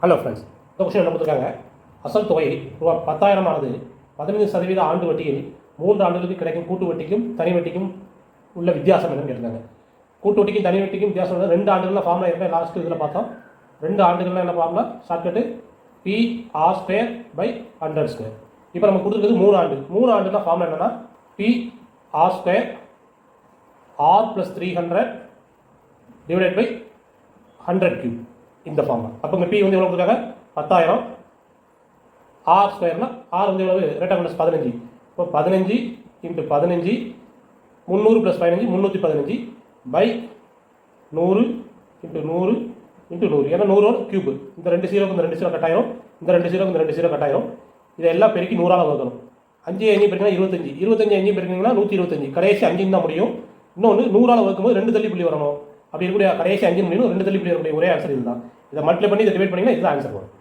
Hello friends, இந்த question என்ன கொடுத்துருக்காங்க? அசல் தொகை ரூபா 10,000 ஆனது 15% ஆண்டு வட்டியில் 3 ஆண்டுகளுக்கு கிடைக்கும் கூட்டு வட்டிக்கும் தனி வட்டிக்கும் உள்ள வித்தியாசம் என்னன்னு கேட்டிருக்காங்க. கூட்டு வட்டிக்கும் தனி வட்டிக்கும் வித்தியாசம் வந்து 2 ஆண்டுகள்லாம் ஃபார்முலா இருப்பேன். லாஸ்ட்டு இதில் பார்த்தோம். 2 ஆண்டுகள்லாம் என்ன ஃபார்முலா? Shortcut PR²/100². இப்போ நம்ம கொடுத்துருக்குது 3 ஆண்டு. 3 ஆண்டுனா ஃபார்முலா என்னன்னா PR² R+300 டிவைடட் பை 100³ இந்த ஃபார்முலா. அப்போ இங்கே பி வந்து எவ்வளோ கொடுத்துருக்காங்க? 10,000. R²னா ஆர் வந்து எவ்வளவு? Rate of interest 15. இப்போ 15 × 15 300 + 15 315 பை 100 × 100 × 100. ஏன்னா 100/3. இந்த 2 0க்கு இந்த 2 0 கட்டாயிரும், இந்த 2 0க்கு இந்த 2 0 கட்டாயிரும். இதெல்லாம் பெருக்கி 100ஆல் வகுக்கணும். 5 5 பெருக்கினா 25, 25 5 பெருக்கிங்கன்னா 125. கடைசி 5 தான் முடியும். இன்னொன்று 100ஆல் வகுக்கும்போது 2 தள்ளி புள்ளி வரணும். அப்படி இருக்கக்கூடிய கடைசி 5 முடியும், 2 தள்ளி புள்ளி வரக்கூடிய ஒரே ஆன்சர் இதுதான். இதை மல்டிப்ளை பண்ணி இதை டிவைட் பண்ணிங்கன்னா இதுதான் ஆன்சர் வரும்.